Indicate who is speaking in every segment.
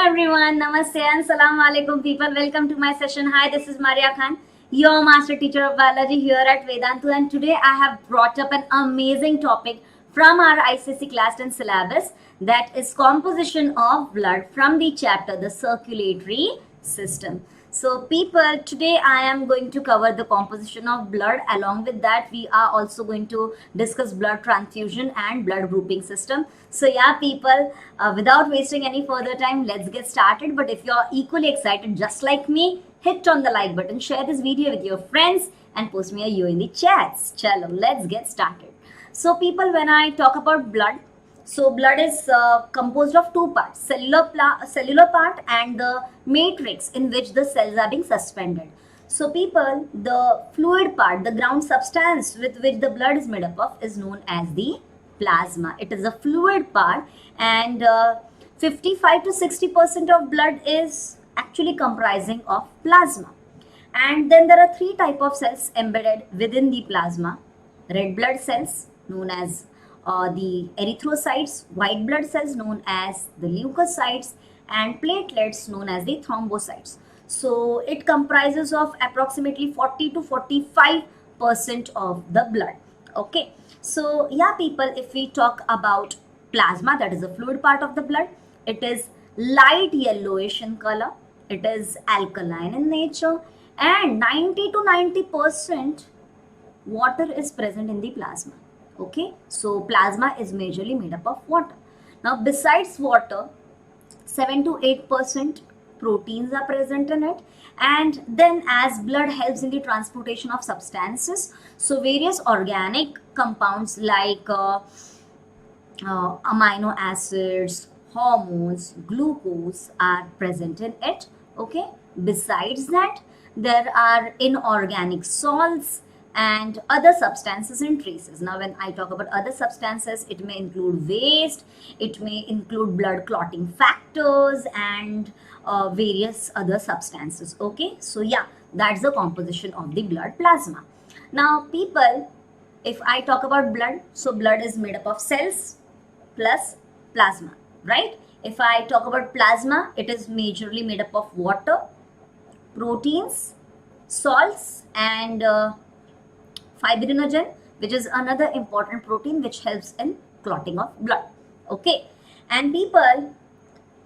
Speaker 1: everyone, Namaste and Assalamu alaikum people. Welcome to my session. Hi, this is Maria Khan, your master teacher of biology here at Vedantu, and today I have brought up an amazing topic from our ICSE class 10 syllabus, that is composition of blood from the chapter the circulatory system. So people, today I am going to cover the composition of blood. Along with that, we are also going to discuss blood transfusion and blood grouping system. So yeah people, without wasting any further time, let's get started. But if you're equally excited just like me, hit on the like button, share this video with your friends and post me a U in the chats. Chalo, let's get started. So people, when I talk about blood, so blood is composed of two parts, cellular part and the matrix in which the cells are being suspended. So people, the fluid part, the ground substance with which the blood is made up of, is known as the plasma. It is a fluid part, and 55 to 60% of blood is actually comprising of plasma. And then there are three types of cells embedded within the plasma: red blood cells known as the erythrocytes, white blood cells known as the leukocytes, and platelets known as the thrombocytes. So it comprises of approximately 40 to 45% of the blood. Okay, so yeah people, if we talk about plasma, that is the fluid part of the blood, it is light yellowish in color, it is alkaline in nature, and 90 to 90% water is present in the plasma. Okay, so plasma is majorly made up of water. Now besides water, 7 to 8% proteins are present in it, and then as blood helps in the transportation of substances, so various organic compounds like amino acids, hormones, glucose are present in it. Okay, besides that, there are inorganic salts and other substances and traces. Now when I talk about other substances, it may include waste, it may include blood clotting factors, and various other substances. Okay, so yeah, that's the composition of the blood plasma. Now people, if I talk about blood, so blood is made up of cells plus plasma, right? If I talk about plasma, it is majorly made up of water, proteins, salts, and fibrinogen, which is another important protein which helps in clotting of blood. Okay, and people,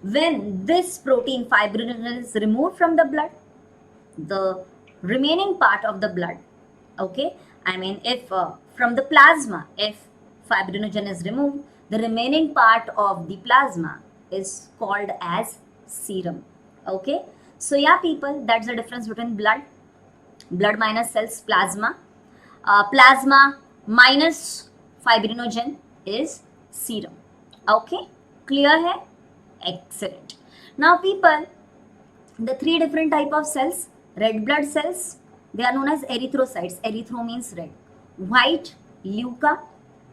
Speaker 1: when this protein fibrinogen is removed from the blood, the remaining part of the blood, okay, I mean if from the plasma, if fibrinogen is removed, the remaining part of the plasma is called as serum. Okay, so yeah people, that's the difference between blood minus cells, plasma. Plasma minus fibrinogen is serum. Okay, clear hai? Excellent. Now people, the three different type of cells: red blood cells, they are known as erythrocytes. Erythro means red. White, leuka,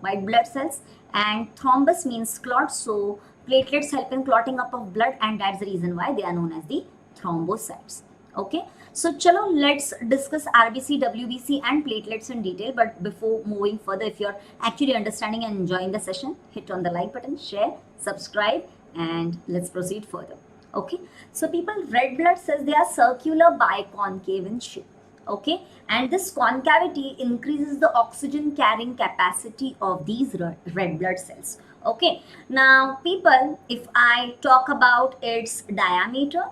Speaker 1: white blood cells, and thrombus means clot. So platelets help in clotting up of blood, and that's the reason why they are known as the thrombocytes. Okay, so chalo, let's discuss RBC, WBC and platelets in detail. But before moving further, if you're actually understanding and enjoying the session, hit on the like button, share, subscribe, and let's proceed further. Okay, so people, red blood cells, they are circular biconcave in shape. Okay, and this concavity increases the oxygen carrying capacity of these red blood cells. Okay, now people, if I talk about its diameter,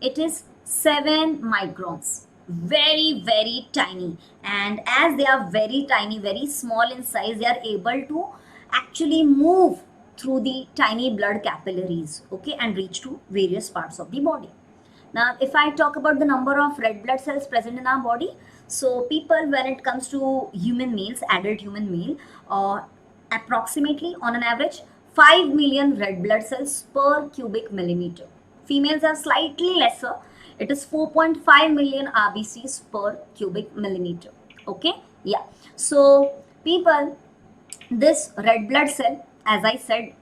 Speaker 1: it is 7 microns, very tiny. And as they are very tiny, very small in size, they are able to actually move through the tiny blood capillaries, okay, and reach to various parts of the body. Now if I talk about the number of red blood cells present in our body, so people, when it comes to human males, adult human male, approximately on an average 5 million red blood cells per cubic millimeter. Females are slightly lesser, it is 4.5 million RBCs per cubic millimeter. Okay, yeah. So people, this red blood cell, as I said,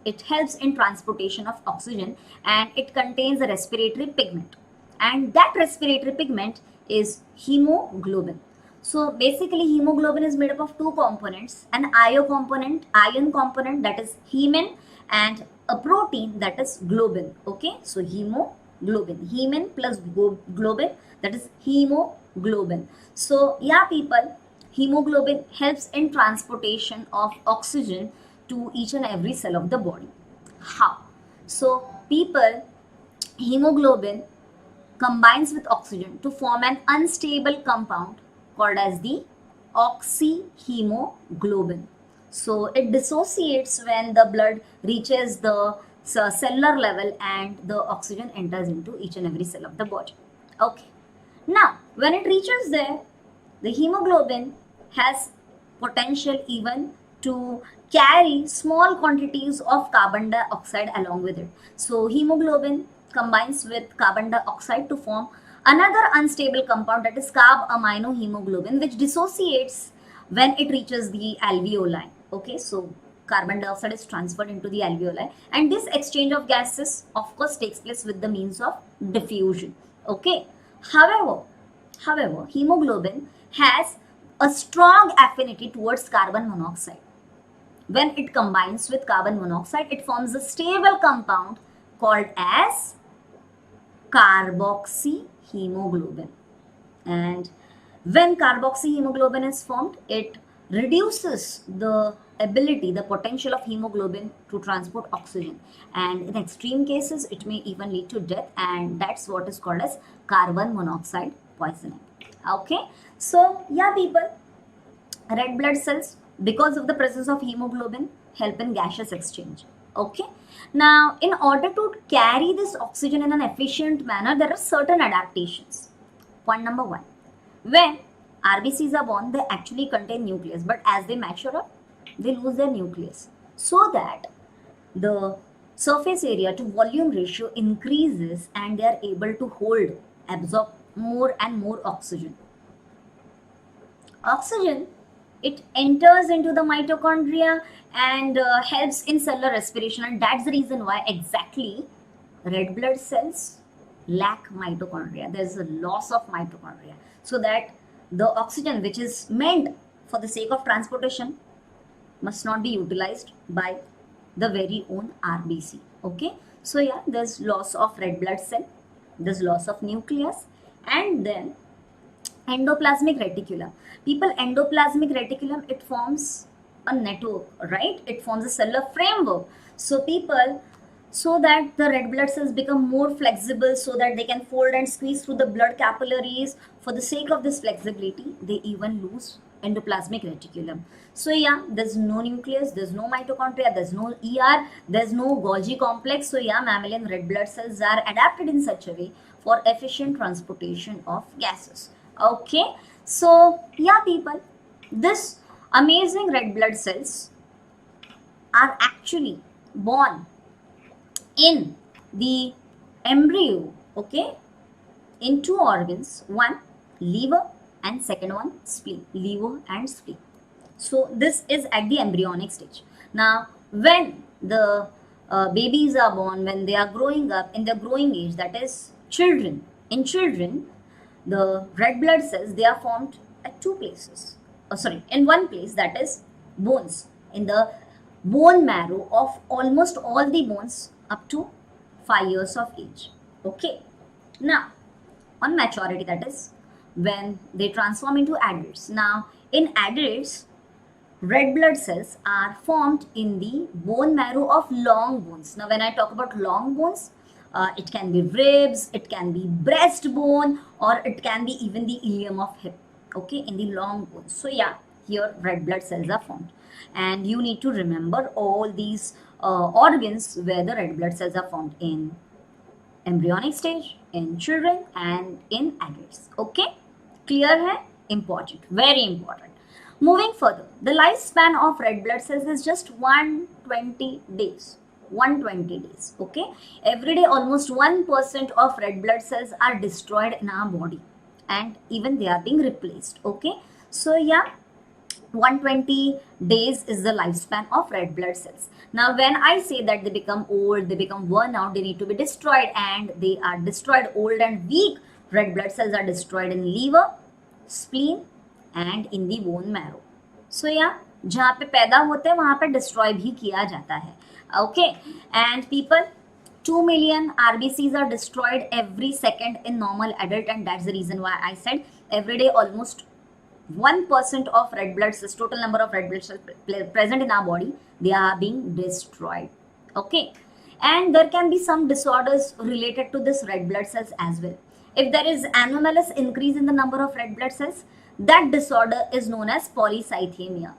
Speaker 1: it helps in transportation of oxygen, and it contains a respiratory pigment, and that respiratory pigment is hemoglobin. So basically hemoglobin is made up of two components: an ion component that is hemin, and a protein that is globin. Okay, so hemoglobin, hemin plus globin, that is hemoglobin. So yeah people, hemoglobin helps in transportation of oxygen to each and every cell of the body. How? So people, hemoglobin combines with oxygen to form an unstable compound called as the oxyhemoglobin. So it dissociates when the blood reaches the cellular level and the oxygen enters into each and every cell of the body. Okay. Now, when it reaches there, the hemoglobin has potential even to carry small quantities of carbon dioxide along with it. So hemoglobin combines with carbon dioxide to form another unstable compound, that is carbaminohemoglobin, which dissociates when it reaches the alveoli. Okay, so carbon dioxide is transferred into the alveoli, and this exchange of gases of course takes place with the means of diffusion. Okay, however, hemoglobin has a strong affinity towards carbon monoxide. When it combines with carbon monoxide, it forms a stable compound called as carboxyhemoglobin. And when carboxyhemoglobin is formed, it reduces the ability, the potential of hemoglobin to transport oxygen, and in extreme cases it may even lead to death, and that's what is called as carbon monoxide poisoning. Okay, so yeah people, red blood cells, because of the presence of hemoglobin, help in gaseous exchange. Okay, now in order to carry this oxygen in an efficient manner, there are certain adaptations. Point number one, when RBCs are born, they actually contain nucleus, but as they mature up, they lose their nucleus, so that the surface area to volume ratio increases and they are able to absorb more and more oxygen. Oxygen, it enters into the mitochondria and helps in cellular respiration, and that's the reason why exactly red blood cells lack mitochondria. There's a loss of mitochondria, so that the oxygen which is meant for the sake of transportation must not be utilized by the very own RBC. Okay, so yeah, there's loss of red blood cell, there's loss of nucleus, and then endoplasmic reticulum. People, endoplasmic reticulum, it forms a network, right? It forms a cellular framework. So people, so that the red blood cells become more flexible, so that they can fold and squeeze through the blood capillaries, for the sake of this flexibility, they even lose endoplasmic reticulum. So yeah, there's no nucleus, there's no mitochondria, there's no ER, there's no Golgi complex. So yeah, mammalian red blood cells are adapted in such a way for efficient transportation of gases. Okay, so yeah people, this amazing red blood cells are actually born in the embryo, okay, in two organs, one liver and second one spleen, liver and spleen. So this is at the embryonic stage. Now when the babies are born, when they are growing up in their growing age, that is children, in children, the red blood cells, they are formed at two places. In one place, that is bones, in the bone marrow of almost all the bones up to 5 years of age. Okay, now on maturity, that is when they transform into adults. Now in adults, red blood cells are formed in the bone marrow of long bones. Now when I talk about long bones, it can be ribs, it can be breastbone, or it can be even the ilium of hip, okay, in the long bones. So yeah, here red blood cells are formed, and you need to remember all these organs where the red blood cells are formed: in embryonic stage, in children, and in adults. Okay, clear hai? Important, very important. Moving further, the lifespan of red blood cells is just 120 days. 120 days. Okay, every day almost 1% of red blood cells are destroyed in our body, and even they are being replaced. Okay, so yeah, 120 days is the lifespan of red blood cells. Now when I say that they become old, they become worn out, they need to be destroyed, and they are destroyed, old and weak red blood cells are destroyed in liver, spleen and in the bone marrow. So yeah, जहाँ पे पैदा होते हैं वहाँ पे destroy भी किया जाता है. Okay, and people, 2 million RBCs are destroyed every second in normal adult, and that's the reason why I said every day almost 1% of red blood cells, total number of red blood cells present in our body, they are being destroyed. Okay, and there can be some disorders related to this red blood cells as well. If there is anomalous increase in the number of red blood cells, that disorder is known as polycythemia.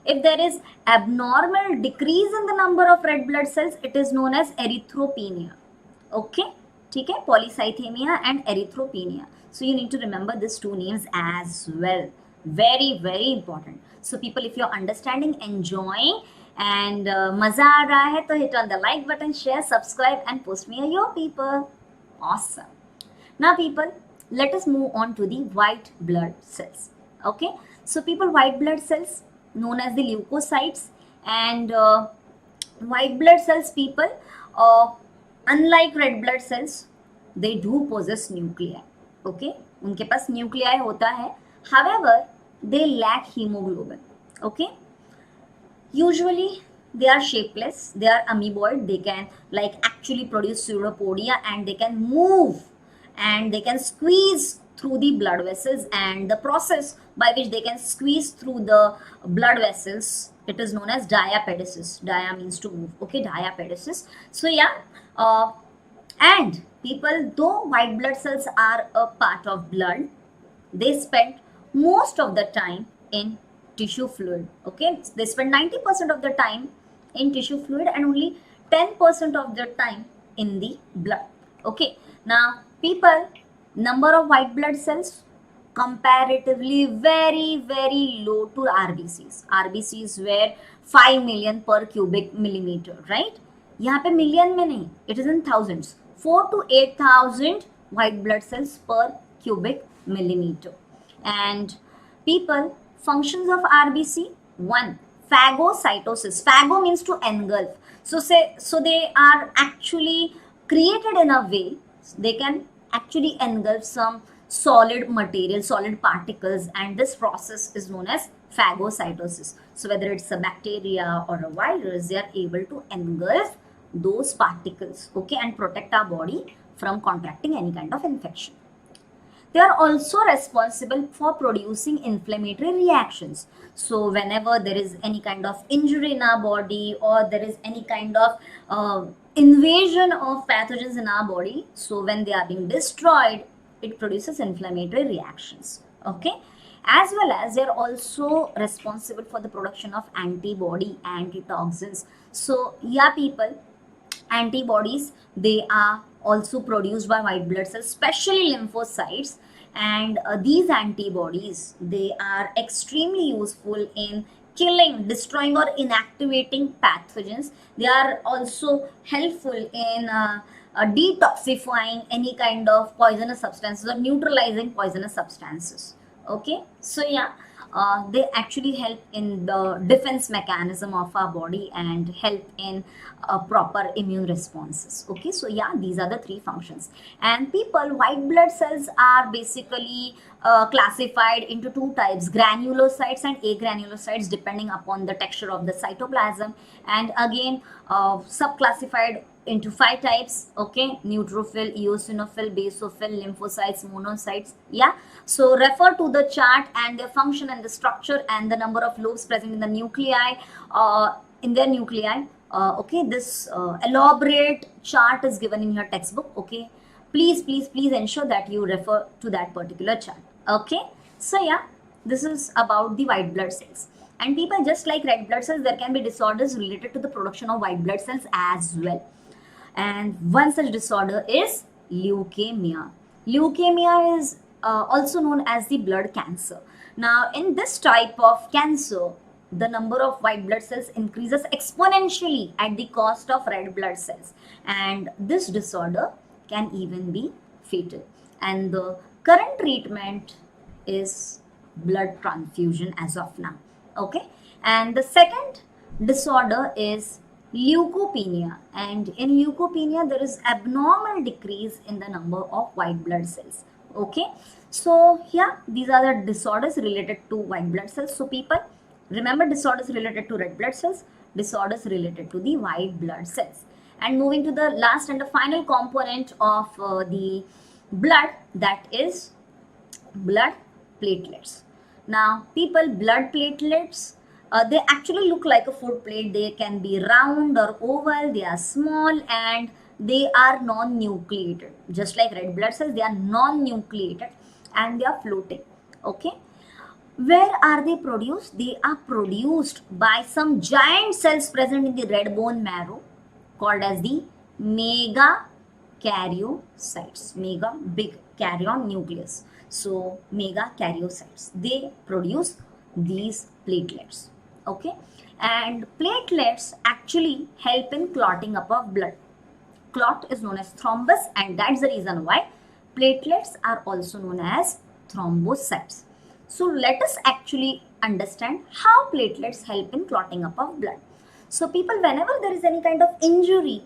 Speaker 1: If there is abnormal decrease in the number of red blood cells, it is known as erythropenia. Okay, ठीक है, polycythemia and erythropenia. So you need to remember these two names as well. Very, very important. So people, if you're understanding, enjoying, and मजा आ रहा है, तो hit on the like button, share, subscribe, and post me your people. Awesome. Now people, let us move on to the white blood cells. Okay, so people, white blood cells known as the leukocytes, and white blood cells, people, unlike red blood cells, they do possess nuclei. Okay, उनके पास nuclei होता है. However, they lack hemoglobin. Okay, usually they are shapeless, they are amoeboid, they can like actually produce pseudopodia, and they can move and they can squeeze through the blood vessels, and the process by which they can squeeze through the blood vessels, it is known as diapedesis. Dia means to move. Okay, diapedesis. So yeah, and people, though white blood cells are a part of blood, they spend most of the time in tissue fluid. Okay, they spend 90% of the time in tissue fluid and only 10% of the time in the blood. Okay, now people, number of white blood cells comparatively very, very low to RBCs. RBCs were 5 million per cubic millimeter, right? यहाँ पे million में नहीं, it is in thousands. 4 to 8,000 white blood cells per cubic millimeter. And people, functions of RBC: 1, phagocytosis. Phago means to engulf. So they are actually created in a way they can actually engulf some solid material, solid particles, and this process is known as phagocytosis. So whether it's a bacteria or a virus, they are able to engulf those particles, okay, and protect our body from contracting any kind of infection. They are also responsible for producing inflammatory reactions. So whenever there is any kind of injury in our body, or there is any kind of invasion of pathogens in our body, so when they are being destroyed, it produces inflammatory reactions. Okay, as well as they are also responsible for the production of antibody, antitoxins. So yeah people, antibodies, they are also produced by white blood cells, especially lymphocytes, and these antibodies, they are extremely useful in killing, destroying, or inactivating pathogens. They are also helpful in detoxifying any kind of poisonous substances or neutralizing poisonous substances. Okay, so yeah, they actually help in the defense mechanism of our body and help in proper immune responses. Okay, so yeah, these are the three functions. And people, white blood cells are basically classified into two types: granulocytes and agranulocytes, depending upon the texture of the cytoplasm, and again subclassified into 5 types. Okay, neutrophil, eosinophil, basophil, lymphocytes, monocytes. Yeah, so refer to the chart and their function and the structure and the number of lobes present in the nuclei, in their nuclei. Okay, this elaborate chart is given in your textbook. Okay, please ensure that you refer to that particular chart. Okay, so yeah, this is about the white blood cells. And people, just like red blood cells, there can be disorders related to the production of white blood cells as well. And one such disorder is leukemia. Leukemia is also known as the blood cancer. Now, in this type of cancer, the number of white blood cells increases exponentially at the cost of red blood cells, and this disorder can even be fatal. And the current treatment is blood transfusion as of now. Okay, and the second disorder is leukopenia, and in leukopenia there is abnormal decrease in the number of white blood cells. Okay, so yeah, these are the disorders related to white blood cells. So people, remember disorders related to red blood cells, disorders related to the white blood cells. And moving to the last and the final component of the blood, that is blood platelets. Now people, blood platelets, they actually look like a food plate. They can be round or oval, they are small, and they are non-nucleated. Just like red blood cells, they are non-nucleated and they are floating. Okay, where are they produced? They are produced by some giant cells present in the red bone marrow called as the megakaryocytes. Mega, big, carrion, nucleus. So megakaryocytes, they produce these platelets. Okay, and platelets actually help in clotting up of blood. Clot is known as thrombus, and that's the reason why platelets are also known as thrombocytes. So let us actually understand how platelets help in clotting up of blood. So people, whenever there is any kind of injury,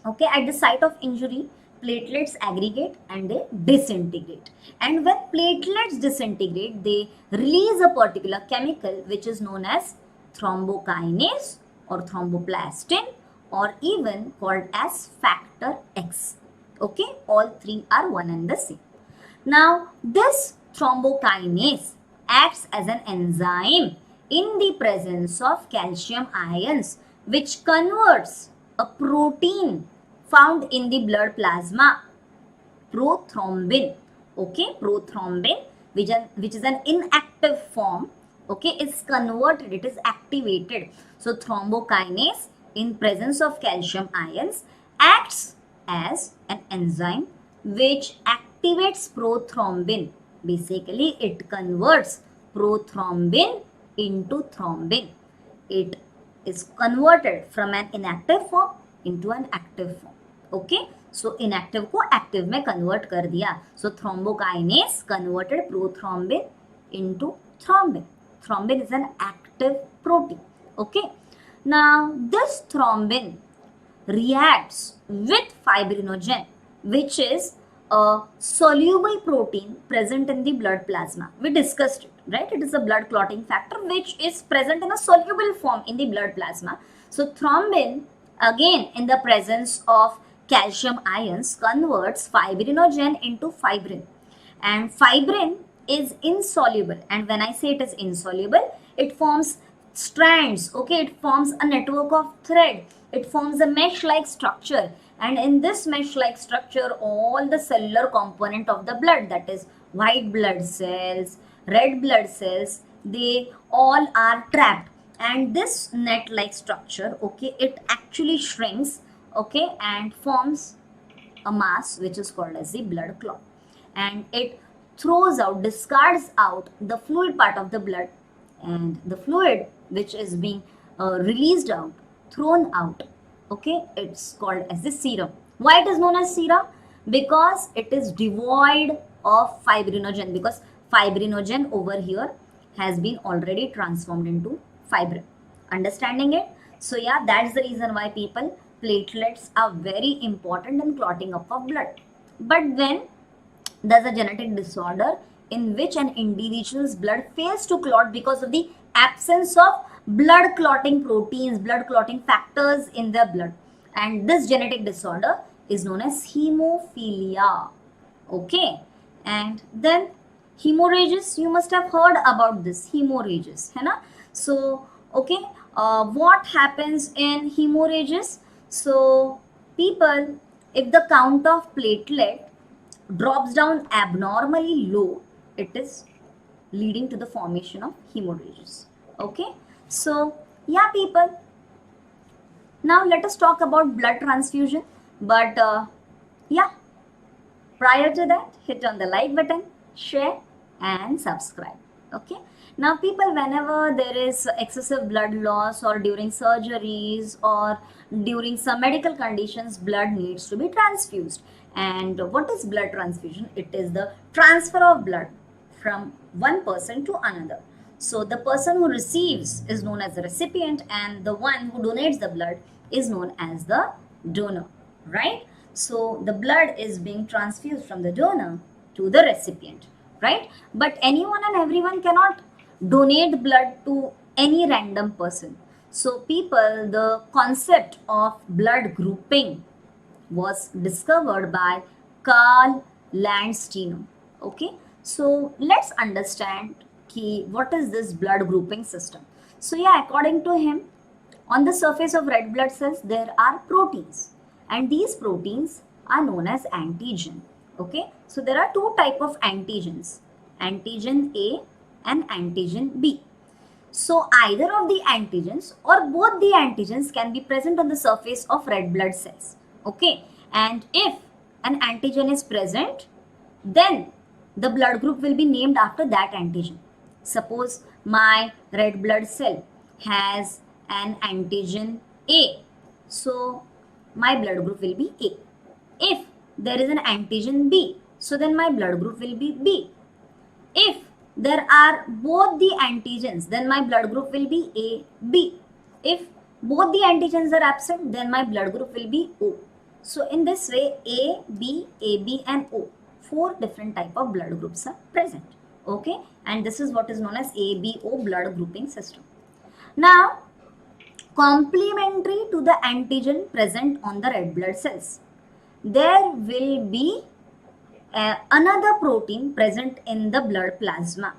Speaker 1: okay, at the site of injury, platelets aggregate and they disintegrate. And when platelets disintegrate, they release a particular chemical which is known as thrombokinase or thromboplastin, or even called as factor X. Okay, all three are one and the same. Now this thrombokinase acts as an enzyme in the presence of calcium ions, which converts a protein found in the blood plasma, prothrombin. Okay, prothrombin, which is an inactive form, okay, is converted, it is activated. So thrombokinase in presence of calcium ions acts as an enzyme which activates prothrombin. Basically, it converts prothrombin into thrombin. It is converted from an inactive form into an active form. Okay, so inactive को active में convert कर दिया. So thrombokinase converted prothrombin into thrombin. Thrombin is an active protein. Okay, now this thrombin reacts with fibrinogen, which is a soluble protein present in the blood plasma. We discussed it, right? It is a blood clotting factor which is present in a soluble form in the blood plasma. So thrombin, again in the presence of calcium ions, converts fibrinogen into fibrin, and fibrin is insoluble, and when I say it is insoluble, it forms strands. Okay, it forms a network of thread, it forms a mesh like structure, and in this mesh like structure all the cellular component of the blood, that is white blood cells, red blood cells, they all are trapped, and this net like structure, okay, it actually shrinks, okay, and forms a mass which is called as the blood clot, and it throws out, discards out the fluid part of the blood, and the fluid which is being released out, thrown out, okay, it's called as the serum. Why it is known as serum? Because it is devoid of fibrinogen, because fibrinogen over here has been already transformed into fibrin. Understanding it? So yeah, that's the reason why people, platelets are very important in clotting up of blood. But when there's a genetic disorder in which an individual's blood fails to clot because of the absence of blood clotting proteins, blood clotting factors in their blood, and this genetic disorder is known as hemophilia. Okay, and then hemorrhages, you must have heard about this, hemorrhages, है ना? So okay, what happens in hemorrhages? So people, if the count of platelet drops down abnormally low, it is leading to the formation of hemorrhages. Okay, so yeah people, now let us talk about blood transfusion. But yeah, prior to that, hit on the like button, share and subscribe. Okay, now people, whenever there is excessive blood loss or during surgeries or during some medical conditions, blood needs to be transfused. And what is blood transfusion? It is the transfer of blood from one person to another. So the person who receives is known as the recipient, and the one who donates the blood is known as the donor, right? So the blood is being transfused from the donor to the recipient, right? But anyone and everyone cannot donate blood to any random person. So people, the concept of blood grouping was discovered by Carl Landsteiner. Okay, so let's understand what is this blood grouping system. So yeah, according to him, on the surface of red blood cells there are proteins, and these proteins are known as antigen. Okay, so there are two type of antigens, antigen A and antigen B. So either of the antigens or both the antigens can be present on the surface of red blood cells. Okay, and if an antigen is present, then the blood group will be named after that antigen. Suppose my red blood cell has an antigen A, so my blood group will be A. If there is an antigen B, so then my blood group will be B. If there are both the antigens, then my blood group will be AB. If both the antigens are absent, then my blood group will be O. So in this way, A, B, AB and O, 4 different type of blood groups are present. Okay, and this is what is known as ABO blood grouping system. Now, complementary to the antigen present on the red blood cells, there will be another protein present in the blood plasma,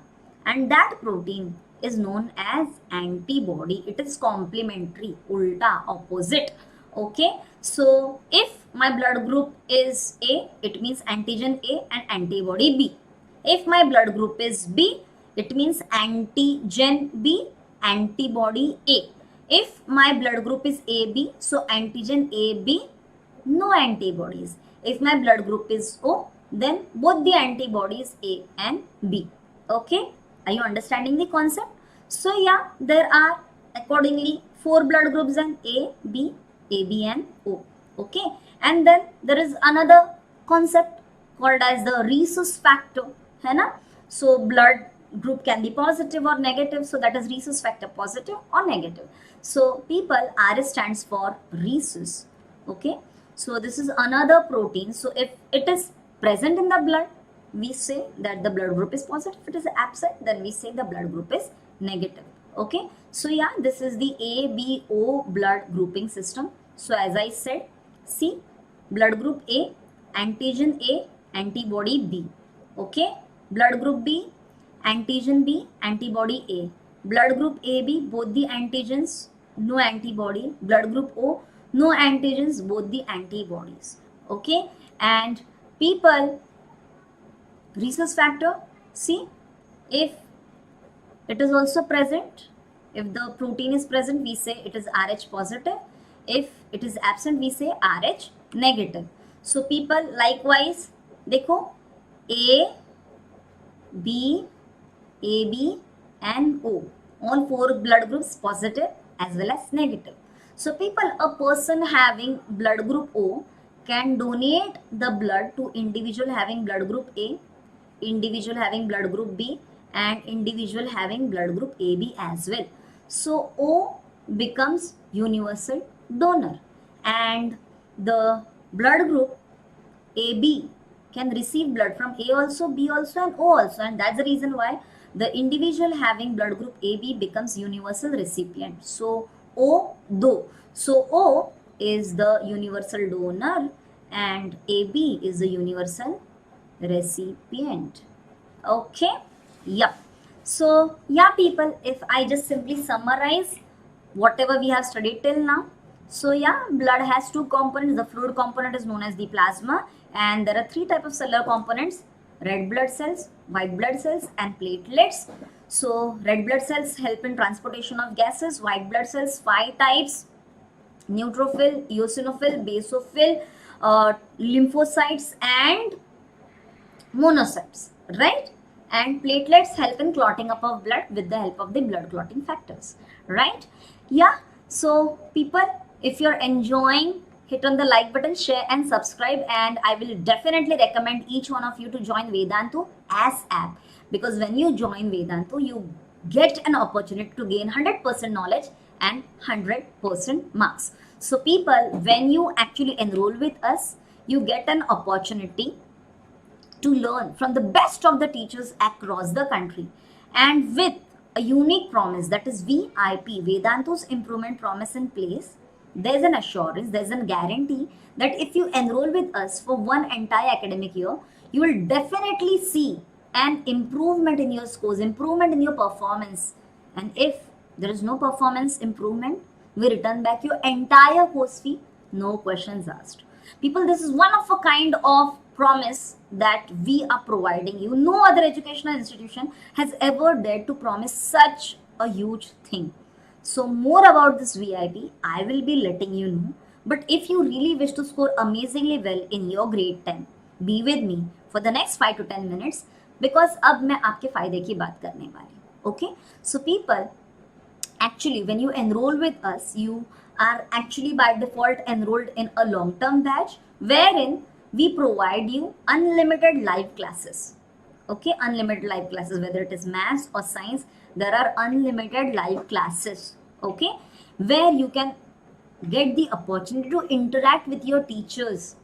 Speaker 1: and that protein is known as antibody. It is complementary, ulta, opposite. Okay, so if my blood group is A, it means antigen A and antibody B. If my blood group is B, it means antigen B, antibody A. If my blood group is AB, so antigen AB, no antibodies. If my blood group is O, then both the antibodies A and B. Okay, are you understanding the concept? So yeah, there are accordingly 4 blood groups and A, B, AB and O. Okay, and then there is another concept called as the rhesus factor, है ना? So blood group can be positive or negative, so that is rhesus factor, positive or negative. So people, R stands for rhesus. Okay, so this is another protein. So if it is present in the blood, we say that the blood group is positive. If it is absent, then we say the blood group is negative. Okay, so yeah, this is the ABO blood grouping system. So as I said, see, blood group A, antigen A, antibody B. Okay, blood group B, antigen B, antibody A. Blood group AB, both the antigens, no antibody. Blood group O, no antigens, both the antibodies. Okay, and people, rhesus factor, see, if it is also present, if the protein is present, we say it is Rh positive. If it is absent, we say Rh negative. So people, likewise, देखो, A, B, AB and O, all 4 blood groups positive as well as negative. So people, a person having blood group O can donate the blood to individual having blood group A, individual having blood group B and individual having blood group AB as well. So O becomes universal donor, and the blood group AB can receive blood from A also, B also and O also, and that's the reason why the individual having blood group AB becomes universal recipient. So O do. So O is the universal donor and AB is the universal recipient. Okay, yep. So yeah people, if I just simply summarize whatever we have studied till now. So yeah, blood has 2 components. The fluid component is known as the plasma, and there are 3 types of cellular components: red blood cells, white blood cells and platelets. So red blood cells help in transportation of gases, white blood cells 5 types: neutrophil, eosinophil, basophil, lymphocytes and monocytes, right? And platelets help in clotting up of blood with the help of the blood clotting factors, right? Yeah, so people, if you're enjoying, hit on the like button, share and subscribe, and I will definitely recommend each one of you to join Vedantu as app, because when you join Vedantu, you get an opportunity to gain 100% knowledge and 100% marks. So people, when you actually enroll with us, you get an opportunity to learn from the best of the teachers across the country, and with a unique promise, that is VIP, Vedantu's improvement promise in place, there's an assurance, there's a guarantee that if you enroll with us for one entire academic year, you will definitely see an improvement in your scores, improvement in your performance. And if there is no performance improvement, we return back your entire course fee, no questions asked. People, this is one of a kind of promise that we are providing you. No other educational institution has ever dared to promise such a huge thing. So more about this VIP, I will be letting you know. But if you really wish to score amazingly well in your grade 10, be with me for the next 5 to 10 minutes, because अब मैं आपके फायदे की बात करने वाली हूँ. Okay? So people, actually when you enroll with us, you are actually by default enrolled in a long-term batch wherein we provide you unlimited live classes. Okay, unlimited live classes, whether it is maths or science, there are unlimited live classes. Okay, where you can get the opportunity to interact with your teachers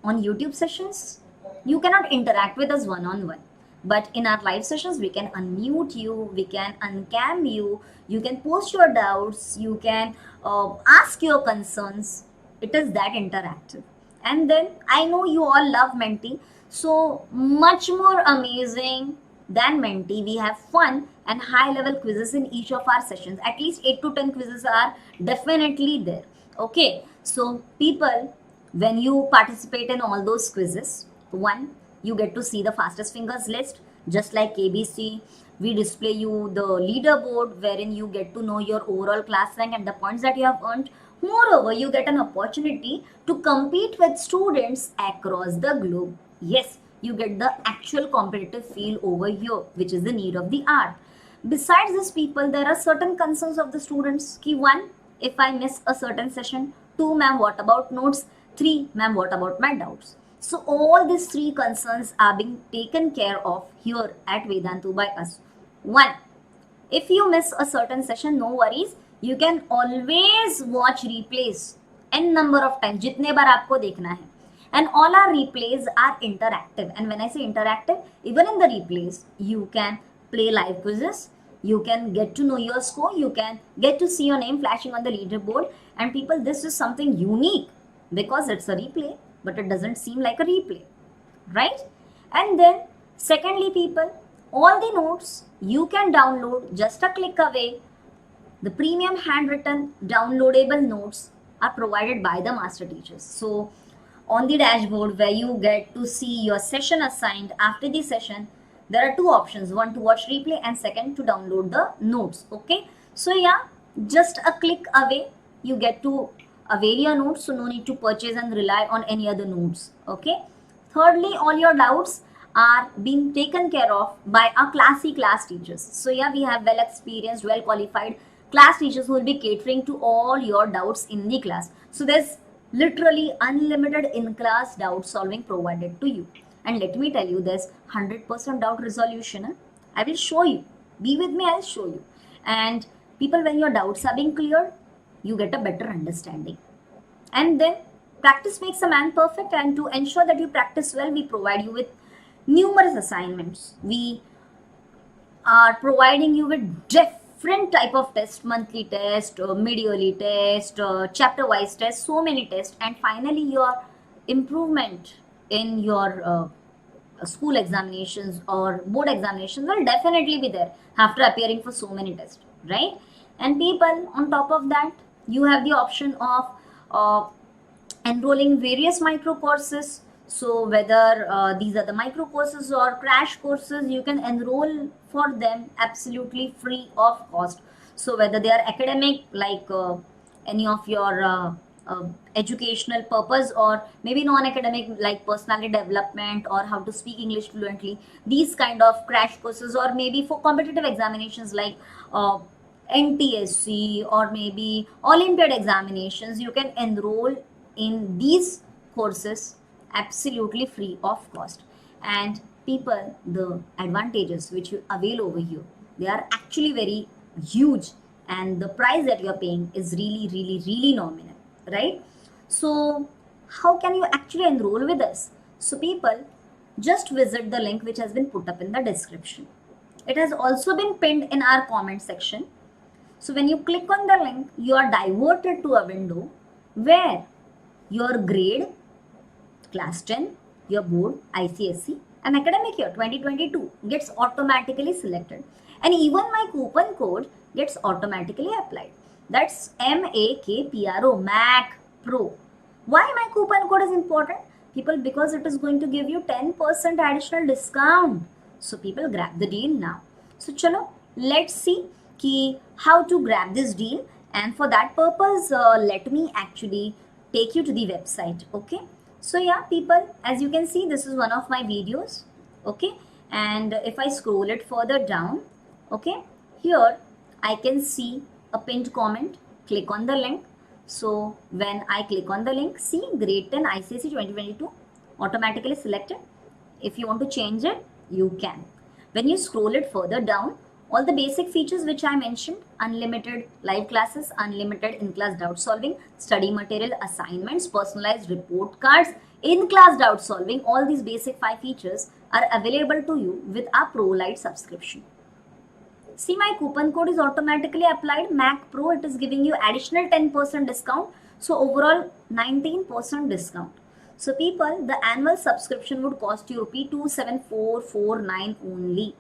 Speaker 1: on YouTube sessions. You cannot interact with us one-on-one, but in our live sessions we can unmute you, we can uncam you, you can post your doubts, you can ask your concerns. It is that interactive. And then I know you all love Menti, so much more amazing than Menti, we have fun and high level quizzes in each of our sessions. At least 8 to 10 quizzes are definitely there. Okay, so people, when you participate in all those quizzes, one, you get to see the fastest fingers list, just like KBC. We display you the leaderboard wherein you get to know your overall class rank and the points that you have earned. Moreover, you get an opportunity to compete with students across the globe. Yes, you get the actual competitive feel over here, which is the need of the hour. Besides this, people, there are certain concerns of the students. Key one, if I miss a certain session. Two, ma'am, what about notes? Three, ma'am, what about my doubts? So all these three concerns are being taken care of here at Vedantu by us. One, if you miss a certain session, no worries. You can always watch replays n number of times, जितने बार आपको देखना है. And all our replays are interactive. And when I say interactive, even in the replays, you can play live quizzes. You can get to know your score. You can get to see your name flashing on the leaderboard. And people, this is something unique because it's a replay, but it doesn't seem like a replay, right? And then, secondly, people, all the notes you can download just a click away. The premium handwritten downloadable notes are provided by the master teachers. So, on the dashboard where you get to see your session assigned after the session, there are two options: one to watch replay and second to download the notes. Okay, so yeah, just a click away you get to avail your notes, so no need to purchase and rely on any other notes. Okay, thirdly, all your doubts are being taken care of by our classy class teachers. So yeah, we have well experienced, well qualified class teachers who will be catering to all your doubts in the class. So there's literally unlimited in-class doubt solving provided to you. And let me tell you, there's 100% doubt resolution. I will show you. Be with me, I'll show you. And people, when your doubts are being cleared, you get a better understanding. And then practice makes a man perfect, and to ensure that you practice well, we provide you with numerous assignments. We are providing you with different type of tests: monthly test, mid-yearly test, chapter-wise test, so many tests. And finally, your improvement in your school examinations or board examinations will definitely be there after appearing for so many tests, right? And people, on top of that, you have the option of enrolling various micro courses. So whether these are the micro courses or crash courses, you can enroll for them absolutely free of cost. So whether they are academic, like any of your educational purpose, or maybe non-academic like personality development or how to speak English fluently, these kind of crash courses, or maybe for competitive examinations like NTSC or maybe Olympiad examinations, you can enroll in these courses absolutely free of cost. And people, the advantages which you avail over here, they are actually very huge, and the price that you are paying is really nominal, right? So how can you actually enroll with us? So people, just visit the link which has been put up in the description. It has also been pinned in our comment section. So when you click on the link, you are diverted to a window where your grade, class 10, your board, ICSE, and academic year 2022 gets automatically selected. And even my coupon code gets automatically applied. That's MAKPRO, MAC Pro. Why my coupon code is important? People, because it is going to give you 10% additional discount. So people grab the deal now. So chalo, let's see how to grab this deal. And for that purpose, let me actually take you to the website. Okay. So yeah, people, as you can see, this is one of my videos. Okay. And if I scroll it further down, okay, here I can see a pinned comment. Click on the link. So when I click on the link, see grade 10 ICSE 2022 automatically selected. If you want to change it, you can. When you scroll it further down, all the basic features which I mentioned, unlimited live classes, unlimited in-class doubt solving, study material assignments, personalized report cards, in-class doubt solving, all these basic 5 features are available to you with our Pro Lite subscription. See, my coupon code is automatically applied, Mac Pro. It is giving you additional 10% discount. So overall 19% discount. So people, the annual subscription would cost you Rs 27449 only.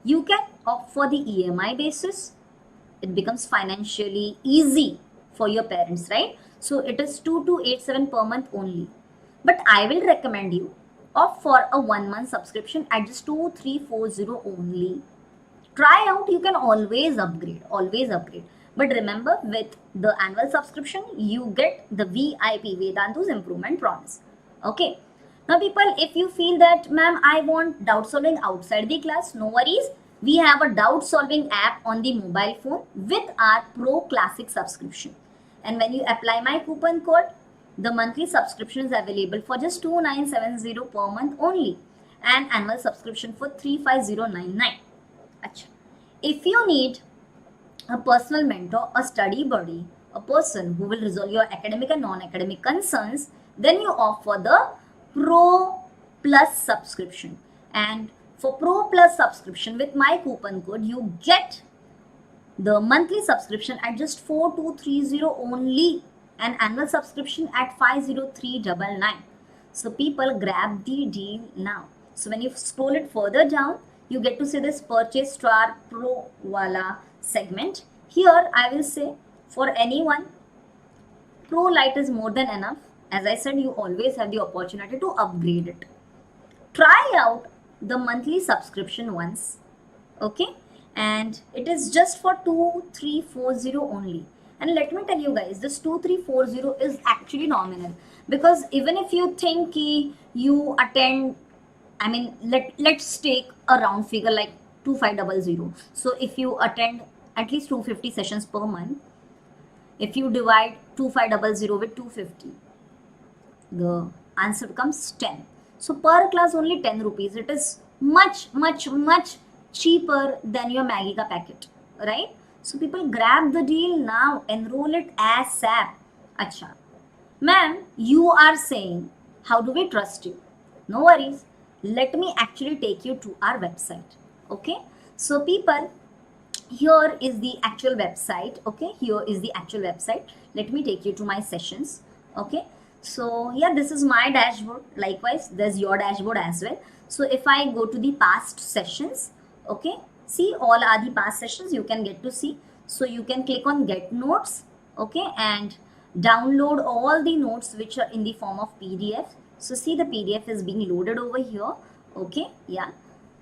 Speaker 1: You can opt for the EMI basis. It becomes financially easy for your parents, right? So it is 2287 per month only. But I will recommend you opt for a 1-month subscription at just 2340 only. Try out, you can always upgrade. But remember, with the annual subscription, you get the VIP Vedantu's improvement promise. Okay. Now people, if you feel that, ma'am, I want doubt solving outside the class, no worries. We have a doubt solving app on the mobile phone with our Pro Classic subscription. And when you apply my coupon code, the monthly subscription is available for just 2970 per month only. And annual subscription for 35099. If you need a personal mentor, a study buddy, a person who will resolve your academic and non-academic concerns, then you opt for the Pro Plus subscription. And for Pro Plus subscription with my coupon code, you get the monthly subscription at just 4230 only, and annual subscription at 50399. So people, grab the deal now. So when you scroll it further down, you get to see this Purchase Star Pro Wala segment. Here I will say, for anyone, Pro Lite is more than enough. As I said, you always have the opportunity to upgrade it. Try out the monthly subscription once. Okay. And it is just for 2340 only. And let me tell you guys, this 2340 is actually nominal. Because even if you think you attend, I mean, let's take a round figure like 2500. So if you attend at least 250 sessions per month, if you divide 2500 with 250, the answer becomes 10. So per class only 10 rupees. It is much cheaper than your Maggie ka packet, right? So people, grab the deal now. Enroll it ASAP. Acha. Ma'am, you are saying, how do we trust you? No worries. Let me actually take you to our website. Okay. So people, here is the actual website. Okay. Here is the actual website. Let me take you to my sessions. Okay. So yeah, this is my dashboard. Likewise, there's your dashboard as well. So if I go to the past sessions, okay, see, all are the past sessions you can get to see. So you can click on Get Notes, okay, and download all the notes which are in the form of PDF. So see, the PDF is being loaded over here. Okay, yeah.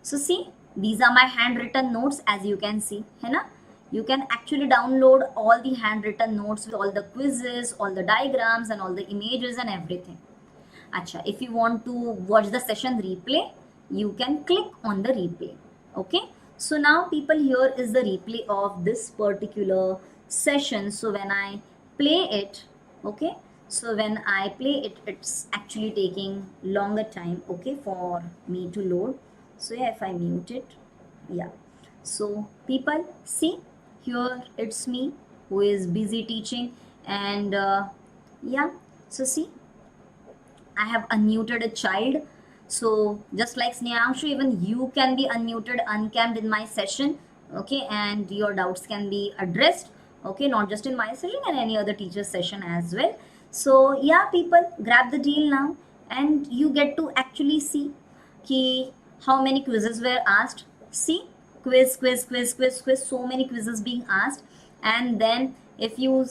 Speaker 1: So see, these are my handwritten notes, as you can see, है ना? You can actually download all the handwritten notes with all the quizzes, all the diagrams and all the images and everything. Acha, if you want to watch the session replay, you can click on the replay. Okay. So now people, here is the replay of this particular session. So when I play it, okay. So when I play it, it's actually taking longer time, okay, for me to load. So yeah, if I mute it, yeah. So people, see, here it's me who is busy teaching, and yeah, so see, I have unmuted a child. So just like Snehanshu, even you can be unmuted, uncamed in my session, okay, and your doubts can be addressed, okay, not just in my session and any other teacher's session as well. So yeah, people, grab the deal now, and you get to actually see ki how many quizzes were asked. See, quiz, so many quizzes being asked. And then if you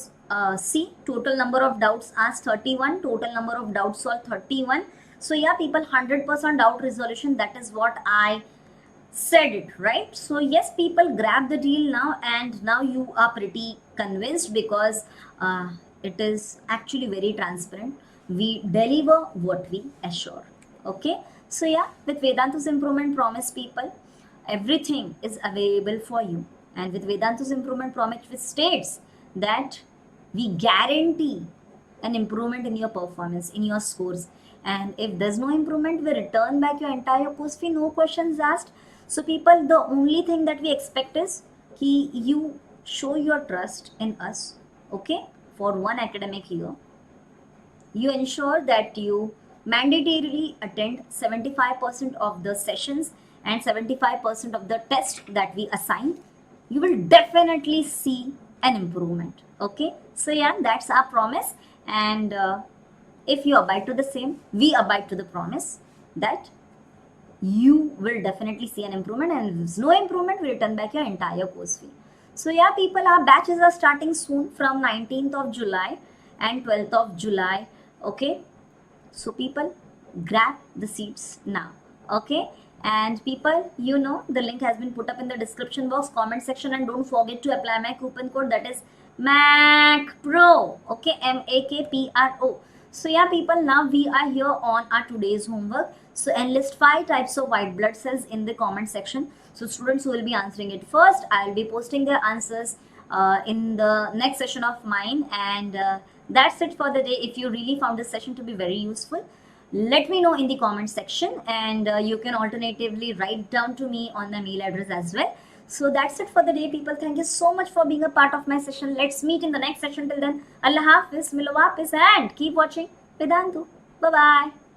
Speaker 1: see, total number of doubts asked 31, total number of doubts solved 31. So yeah, people, 100% doubt resolution, that is what I said it, right? So yes, people, grab the deal now, and now you are pretty convinced, because it is actually very transparent. We deliver what we assure. Okay, so yeah, with Vedantu's improvement promise, people, everything is available for you. And with Vedantu's improvement promise, which states that we guarantee an improvement in your performance, in your scores. And if there's no improvement, we return back your entire course fee, no questions asked. So people, the only thing that we expect is you show your trust in us, okay, for one academic year. You ensure that you mandatorily attend 75% of the sessions and 75% of the test that we assign. You will definitely see an improvement, okay? So yeah, that's our promise. And if you abide to the same, we abide to the promise that you will definitely see an improvement, and if there's no improvement, we return back your entire course fee. So yeah, people, our batches are starting soon from 19th of July and 12th of July, okay? So people, grab the seats now, okay? And people, you know, the link has been put up in the description box, comment section, and don't forget to apply my coupon code, that is MAKPRO, okay, MAKPRO. So yeah, people, now we are here on our today's homework. So enlist 5 types of white blood cells in the comment section. So students who will be answering it first, I will be posting their answers in the next session of mine. And that's it for the day. If you really found this session to be very useful, let me know in the comment section, and you can alternatively write down to me on the mail address as well. So that's it for the day, people. Thank you so much for being a part of my session. Let's meet in the next session. Till then, Allah Hafiz, Milo Wapis, and keep watching Vedantu. Bye-bye.